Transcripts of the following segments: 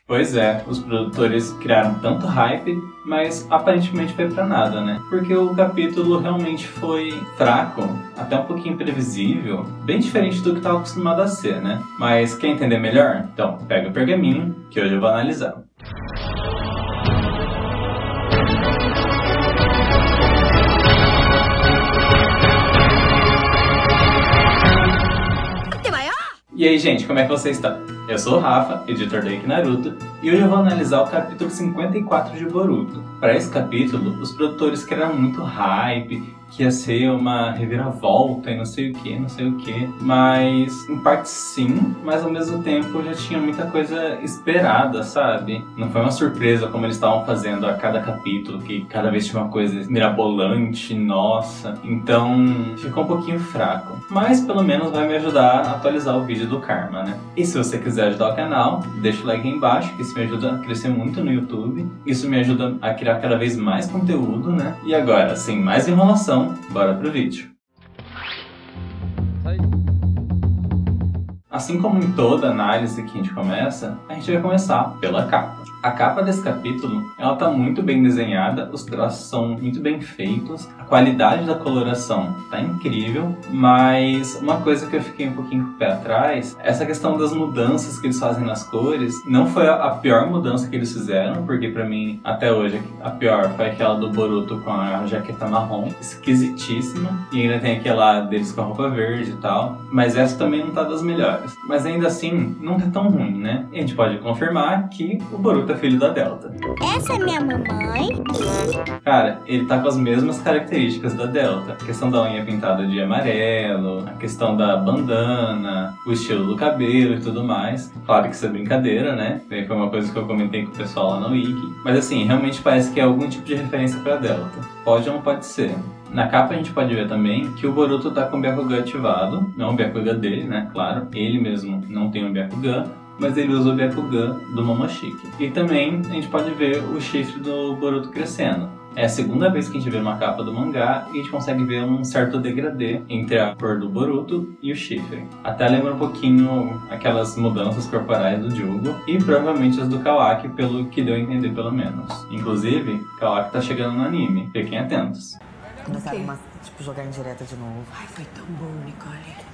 Pois é, os produtores criaram tanto hype, mas aparentemente foi pra nada, né? Porque o capítulo realmente foi fraco, até um pouquinho previsível, bem diferente do que estava acostumado a ser, né? Mas quer entender melhor? Então, pega o pergaminho, que hoje eu vou analisar. E aí, gente, como é que você está? Eu sou o Rafa, editor da Ike Naruto, e hoje eu vou analisar o capítulo 54 de Boruto. Para esse capítulo, os produtores criaram muito hype, que ia ser uma reviravolta e não sei o que, mas em parte sim, mas ao mesmo tempo já tinha muita coisa esperada, sabe? Não foi uma surpresa como eles estavam fazendo a cada capítulo, que cada vez tinha uma coisa mirabolante, nossa, então ficou um pouquinho fraco. Mas pelo menos vai me ajudar a atualizar o vídeo do Karma, né? E se você quiser ajudar o canal, deixa o like aí embaixo, que isso me ajuda a crescer muito no YouTube, isso me ajuda a criar cada vez mais conteúdo, né? E agora, sem mais enrolação, bora pro vídeo. Assim como em toda análise que a gente começa, a gente vai começar pela capa. A capa desse capítulo, ela tá muito bem desenhada, os traços são muito bem feitos, a qualidade da coloração tá incrível, mas uma coisa que eu fiquei um pouquinho com o pé atrás, essa questão das mudanças que eles fazem nas cores, não foi a pior mudança que eles fizeram, porque pra mim, até hoje, a pior foi aquela do Boruto com a jaqueta marrom, esquisitíssima, e ainda tem aquela deles com a roupa verde e tal, mas essa também não tá das melhores. Mas ainda assim, não tá tão ruim, né? E a gente pode confirmar que o Boruto é filho da Delta. Essa é minha mamãe. Cara, ele tá com as mesmas características da Delta. A questão da unha pintada de amarelo, a questão da bandana, o estilo do cabelo e tudo mais. Claro que isso é brincadeira, né? Foi uma coisa que eu comentei com o pessoal lá no Wiki. Mas assim, realmente parece que é algum tipo de referência pra Delta. Pode ou não pode ser. Na capa a gente pode ver também que o Boruto tá com o Byakugan ativado. Não o Byakugan dele, né? Claro, ele mesmo não tem o Byakugan, mas ele usa o Byakugan do Momoshiki. E também a gente pode ver o chifre do Boruto crescendo. É a segunda vez que a gente vê uma capa do mangá e a gente consegue ver um certo degradê entre a cor do Boruto e o chifre. Até lembra um pouquinho aquelas mudanças corporais do Jugo e provavelmente as do Kawaki, pelo que deu a entender pelo menos. Inclusive, Kawaki tá chegando no anime, fiquem atentos. Começaram a jogar em direta de novo. Ai, foi tão bom, Nicole.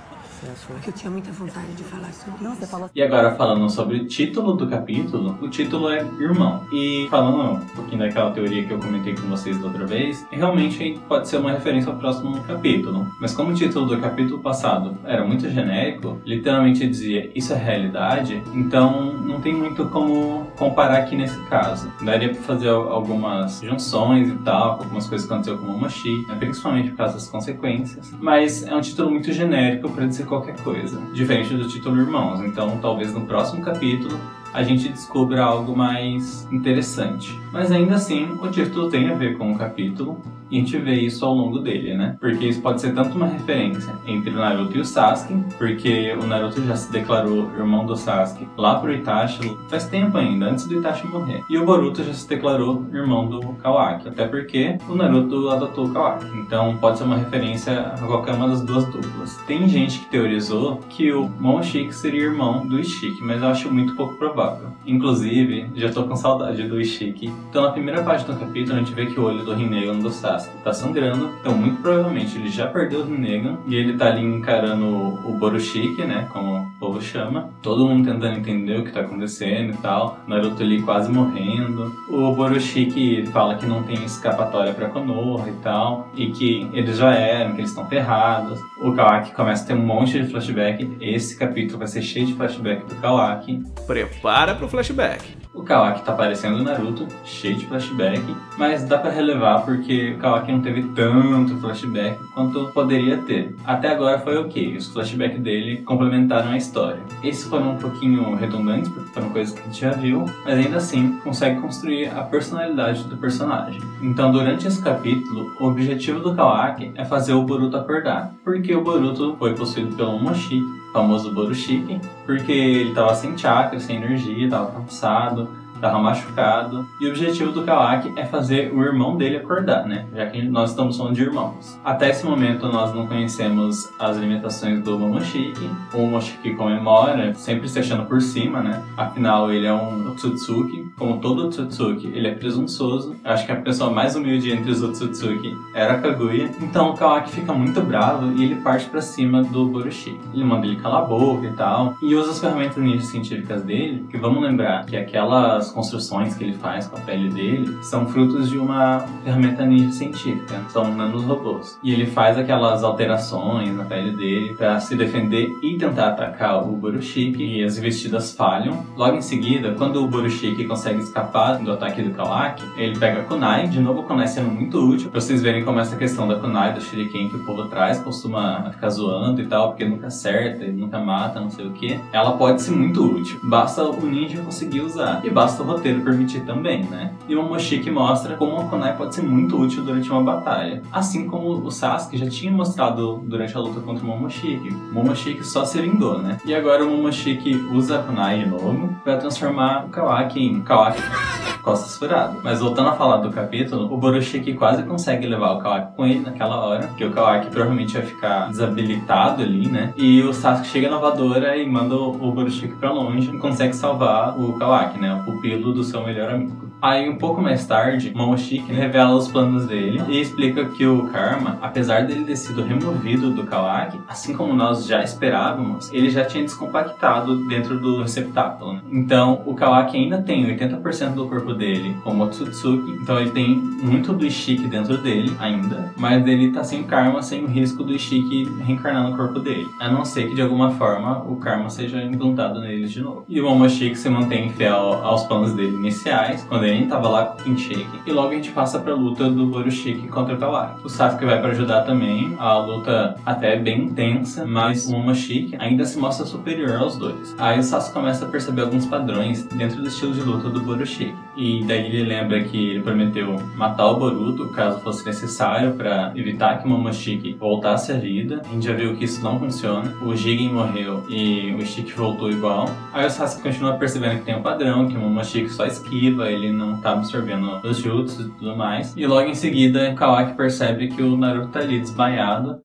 Porque eu tinha muita vontade de falar sobre isso. Você falou... E agora falando sobre o título do capítulo, o título é Irmão. E falando um pouquinho daquela teoria que eu comentei com vocês da outra vez, realmente pode ser uma referência ao próximo capítulo. Mas como o título do capítulo passado era muito genérico, literalmente dizia isso é realidade, então não tem muito como comparar aqui nesse caso. Daria pra fazer algumas junções e tal, algumas coisas que aconteceu com o Momoshiki, principalmente por causa das consequências. Mas é um título muito genérico para dizer qualquer coisa, diferente do título Irmãos. Então talvez no próximo capítulo a gente descubra algo mais interessante. Mas ainda assim, o título tem a ver com o capítulo e a gente vê isso ao longo dele, né? Porque isso pode ser tanto uma referência entre o Naruto e o Sasuke, porque o Naruto já se declarou irmão do Sasuke lá pro Itachi faz tempo ainda, antes do Itachi morrer. E o Boruto já se declarou irmão do Kawaki, até porque o Naruto adotou o Kawaki. Então pode ser uma referência a qualquer uma das duas duplas. Tem gente que teorizou que o Momoshiki seria irmão do Ishiki, mas eu acho muito pouco provável. Inclusive, já tô com saudade do Ishiki. Então na primeira parte do capítulo a gente vê que o olho do Rinnegan do Sasuke tá sangrando, então muito provavelmente ele já perdeu o Rinnegan e ele tá ali encarando o Borushiki, né, como o povo chama. Todo mundo tentando entender o que tá acontecendo e tal. Naruto ali quase morrendo. O Borushiki fala que não tem escapatória pra Konoha e tal, e que eles já eram, que eles estão ferrados. O Kawaki começa a ter um monte de flashback. Esse capítulo vai ser cheio de flashback do Kawaki. Prepara pro flashback. O Kawaki tá parecendo o Naruto, cheio de flashback, mas dá pra relevar porque o Kawaki não teve tanto flashback quanto poderia ter. Até agora foi ok, os flashbacks dele complementaram a história. Esses foram um pouquinho redundantes, porque foram coisas que a gente já viu, mas ainda assim consegue construir a personalidade do personagem. Então durante esse capítulo, o objetivo do Kawaki é fazer o Boruto acordar, porque o Boruto foi possuído pelo Momoshiki, famoso Borushiki, porque ele tava sem chakra, sem energia, tava cansado, tava machucado. E o objetivo do Kawaki é fazer o irmão dele acordar, né? Já que nós estamos falando de irmãos. Até esse momento nós não conhecemos as limitações do Momoshiki. O Momoshiki comemora, sempre se achando por cima, né? Afinal, ele é um Otsutsuki. Como todo Otsutsuki, ele é presunçoso. Acho que a pessoa mais humilde entre os Otsutsuki era a Kaguya. Então o Kawaki fica muito bravo e ele parte pra cima do Borushiki. Ele manda ele calar a boca e tal. E usa as ferramentas ninja científicas dele, que vamos lembrar que aquelas construções que ele faz com a pele dele são frutos de uma ferramenta ninja científica. São nanorobôs. E ele faz aquelas alterações na pele dele pra se defender e tentar atacar o Borushiki. E as investidas falham. Logo em seguida, quando o Borushiki consegue escapar do ataque do Kawaki, ele pega a kunai. De novo, a kunai sendo muito útil. Pra vocês verem como essa questão da kunai, do shuriken que o povo traz, costuma ficar zoando e tal, porque nunca acerta, ele nunca mata, não sei o que. Ela pode ser muito útil. Basta o ninja conseguir usar. E basta o roteiro permitir também, né? E o Momoshiki mostra como a kunai pode ser muito útil durante uma batalha. Assim como o Sasuke já tinha mostrado durante a luta contra o Momoshiki. O Momoshiki só se vingou, né? E agora o Momoshiki usa a kunai de novo pra transformar o Kawaki em Kawaki costas furadas. Mas voltando a falar do capítulo, o Borushiki quase consegue levar o Kawaki com ele naquela hora, porque o Kawaki provavelmente vai ficar desabilitado ali, né? E o Sasuke chega na voadora e manda o Borushiki pra longe e consegue salvar o Kawaki, né? O pupilo do seu melhor amigo. Aí, um pouco mais tarde, Momoshiki revela os planos dele e explica que o Karma, apesar dele ter sido removido do Kawaki, assim como nós já esperávamos, ele já tinha descompactado dentro do receptáculo, né? Então, o Kawaki ainda tem 80% do corpo dele como Otsutsuki, então ele tem muito do Ishiki dentro dele ainda, mas ele tá sem o Karma, sem o risco do Ishiki reencarnar no corpo dele, a não ser que de alguma forma o Karma seja implantado nele de novo. E o Momoshiki se mantém fiel aos planos dele iniciais, quando ele tava lá com o Kinshiki, e logo a gente passa pra luta do Borushiki contra o Kawaki. O Sasuke vai pra ajudar também, a luta até é bem intensa, mas o Momoshiki ainda se mostra superior aos dois. Aí o Sasuke começa a perceber alguns padrões dentro do estilo de luta do Borushiki, e daí ele lembra que ele prometeu matar o Boruto caso fosse necessário pra evitar que o Momoshiki voltasse à vida. A gente já viu que isso não funciona, o Jigen morreu e o Ishiki voltou igual. Aí o Sasuke continua percebendo que tem um padrão, que o Momoshiki só esquiva, ele não tá absorvendo os jutsus e tudo mais. E logo em seguida, o Kawaki percebe que o Naruto tá ali desmaiado.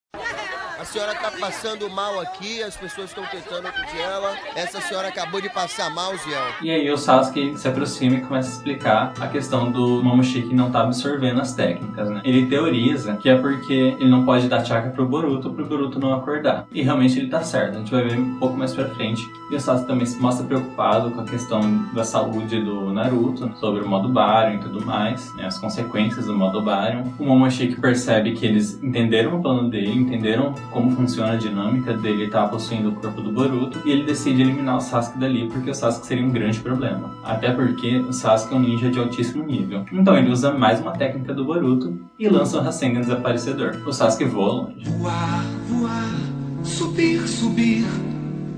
A senhora tá passando mal aqui, as pessoas estão tentando acudir ela. Essa senhora acabou de passar mal, Ziel. E aí o Sasuke se aproxima e começa a explicar a questão do Momoshiki não tá absorvendo as técnicas, né? Ele teoriza que é porque ele não pode dar chakra pro Boruto não acordar. E realmente ele tá certo, a gente vai ver um pouco mais pra frente. E o Sasuke também se mostra preocupado com a questão da saúde do Naruto, sobre o modo Baryon e tudo mais, né? As consequências do modo Baryon. O Momoshiki percebe que eles entenderam o plano dele, entenderam como funciona a dinâmica dele estar possuindo o corpo do Boruto, e ele decide eliminar o Sasuke dali, porque o Sasuke seria um grande problema. Até porque o Sasuke é um ninja de altíssimo nível. Então ele usa mais uma técnica do Boruto e lança o Rasengan desaparecedor. O Sasuke voa longe. Voar, voar, subir, subir.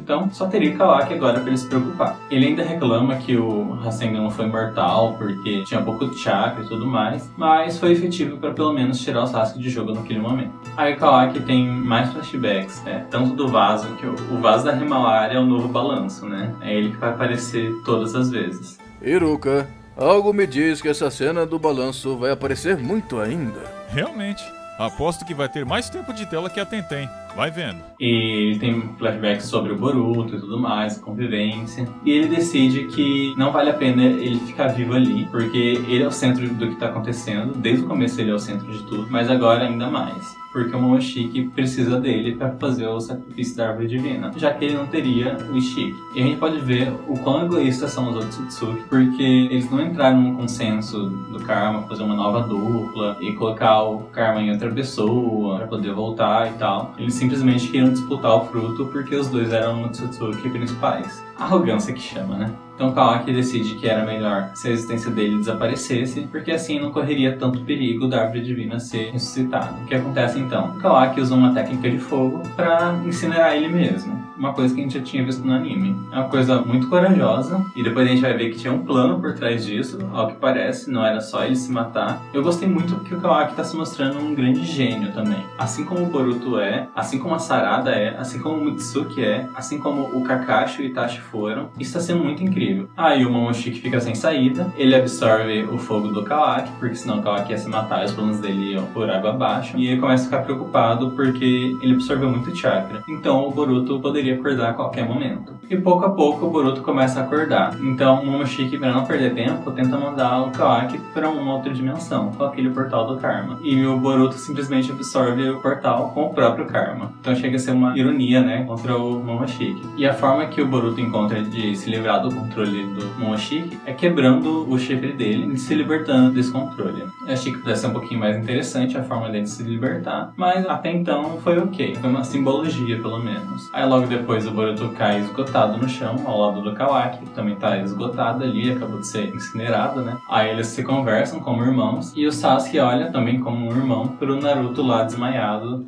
Então, só teria o Kawaki agora pra ele se preocupar. Ele ainda reclama que o Rasengan não foi mortal porque tinha pouco de chakra e tudo mais, mas foi efetivo pra pelo menos tirar o Sasuke de jogo naquele momento. Aí o Kawaki tem mais flashbacks, né? Tanto do vaso, que o vaso da Himalaya é o novo balanço, né? É ele que vai aparecer todas as vezes. Iruka, algo me diz que essa cena do balanço vai aparecer muito ainda. Realmente. Aposto que vai ter mais tempo de tela que a Tenten. Vai vendo. E ele tem flashbacks sobre o Boruto e tudo mais, convivência. E ele decide que não vale a pena ele ficar vivo ali, porque ele é o centro do que está acontecendo. Desde o começo ele é o centro de tudo, mas agora ainda mais. Porque o Momoshiki precisa dele para fazer o sacrifício da árvore divina, já que ele não teria o Ishiki. E a gente pode ver o quão egoístas são os Otsutsuki, porque eles não entraram num consenso do Karma, fazer uma nova dupla e colocar o Karma em outra pessoa para poder voltar e tal. Eles simplesmente queriam disputar o fruto porque os dois eram Otsutsuki principais. Arrogância que chama, né? Então Kawaki decide que era melhor se a existência dele desaparecesse, porque assim não correria tanto perigo da árvore divina ser ressuscitada. O que acontece então? O Kawaki usa uma técnica de fogo para incinerar ele mesmo. uma coisa que a gente já tinha visto no anime. É uma coisa muito corajosa, e depois a gente vai ver que tinha um plano por trás disso, ao que parece, não era só ele se matar. Eu gostei muito porque o Kawaki tá se mostrando um grande gênio também. Assim como o Boruto é, assim como a Sarada é, assim como o Mitsuki é, assim como o Kakashi e o Itachi foram, isso tá sendo muito incrível. Aí o Momoshiki fica sem saída, ele absorve o fogo do Kawaki, porque senão o Kawaki ia se matar e os planos dele iam por água abaixo, e ele começa a ficar preocupado porque ele absorveu muito chakra. Então o Boruto poderia acordar a qualquer momento. E pouco a pouco o Boruto começa a acordar. Então o Momoshiki, para não perder tempo, tenta mandar o Kawaki para uma outra dimensão, com aquele portal do Karma. E o Boruto simplesmente absorve o portal com o próprio Karma. Então chega a ser uma ironia, né, contra o Momoshiki. E a forma que o Boruto encontra de se livrar do controle do Momoshiki é quebrando o chifre dele e se libertando desse controle. Eu achei que pudesse ser um pouquinho mais interessante a forma dele se libertar, mas até então foi ok. Foi uma simbologia, pelo menos. Aí logo depois o Boruto cai esgotado no chão, ao lado do Kawaki, que também tá esgotado ali, acabou de ser incinerado, né? Aí eles se conversam como irmãos, e o Sasuke olha também como um irmão pro Naruto lá desmaiado.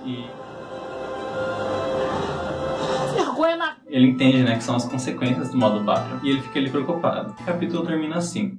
E ele entende, né, que são as consequências do modo Battle, e ele fica ali preocupado. O capítulo termina assim.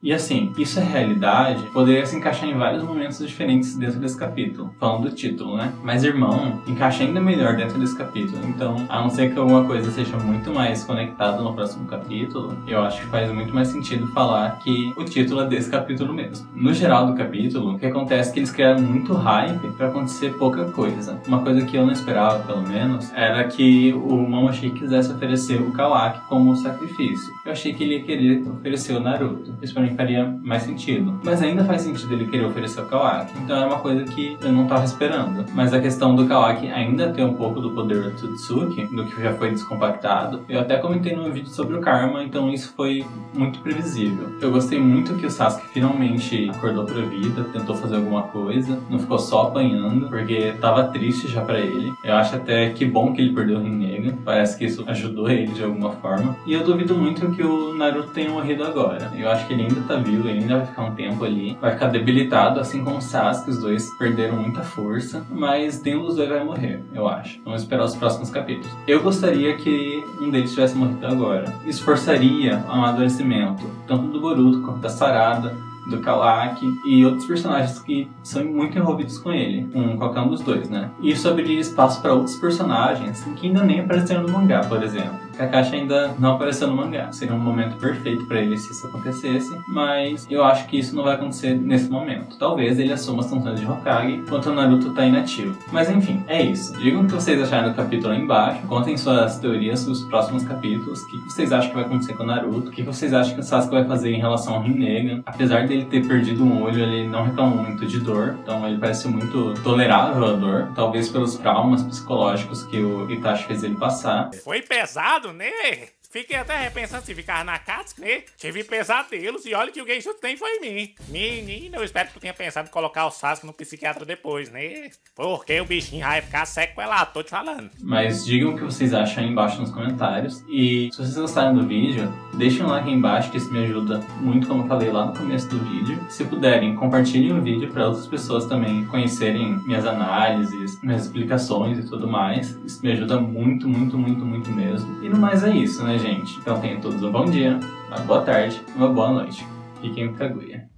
E assim, isso é realidade, poderia se encaixar em vários momentos diferentes dentro desse capítulo, falando do título, né? Mas irmão encaixa ainda melhor dentro desse capítulo, então, a não ser que alguma coisa seja muito mais conectada no próximo capítulo, eu acho que faz muito mais sentido falar que o título é desse capítulo mesmo. No geral do capítulo, o que acontece é que eles criaram muito hype pra acontecer pouca coisa. Uma coisa que eu não esperava, pelo menos, era que o Momoshiki quisesse oferecer o Kawaki como sacrifício. Eu achei que ele ia querer oferecer o Naruto. Isso pra mim faria mais sentido. Mas ainda faz sentido ele querer oferecer o Kawaki. Então era uma coisa que eu não tava esperando. Mas a questão do Kawaki ainda ter um pouco do poder do Totsuki, do que já foi descompactado, eu até comentei no vídeo sobre o Karma, então isso foi muito previsível. Eu gostei muito que o Sasuke finalmente acordou pra vida, tentou fazer alguma coisa, não ficou só apanhando, porque tava triste já pra ele. Eu acho até que bom que ele perdeu o Rinnegan, parece que isso ajudou ele de alguma forma. E eu duvido muito que o Naruto tenha morrido agora. Eu acho que ele ainda tá vivo, ele ainda vai ficar um tempo ali, vai ficar debilitado, assim como o Sasuke. Os dois perderam muita força, mas nenhum dos dois vai morrer, eu acho. Vamos esperar os próximos capítulos. Eu gostaria que um deles tivesse morrido agora. Isso forçaria o amadurecimento, tanto do Boruto quanto da Sarada, do Kawaki e outros personagens que são muito envolvidos com ele, com qualquer um dos dois, né? E isso abriria espaço para outros personagens que ainda nem apareceram no mangá, por exemplo. Kakashi ainda não apareceu no mangá. Seria um momento perfeito para ele se isso acontecesse, mas eu acho que isso não vai acontecer nesse momento. Talvez ele assuma as funções de Hokage, enquanto o Naruto tá inativo. Mas enfim, é isso. Digam o que vocês acharam do capítulo aí embaixo, contem suas teorias sobre os próximos capítulos, o que vocês acham que vai acontecer com o Naruto, o que vocês acham que o Sasuke vai fazer em relação ao Rinnegan. Apesar dele ter perdido um olho, ele não reclamou muito de dor, então ele parece muito tolerável à dor, talvez pelos traumas psicológicos que o Itachi fez ele passar. Foi pesado, né? Fiquei até repensando se ficar na Katsuki, né? Tive pesadelos e olha que o Geishu tem foi em mim. Menina, eu espero que tu tenha pensado em colocar o Sasuke no psiquiatra depois, né? Porque o bichinho vai ficar sequelado, tô te falando. Mas digam o que vocês acham aí embaixo nos comentários. E se vocês gostaram do vídeo, deixem um like aí embaixo, que isso me ajuda muito, como eu falei lá no começo do vídeo. Se puderem, compartilhem o vídeo para outras pessoas também conhecerem minhas análises, minhas explicações e tudo mais. Isso me ajuda muito, muito, muito, muito mesmo. E no mais é isso, né, gente? Então tenham todos um bom dia, uma boa tarde, uma boa noite. Fiquem com Kaguya.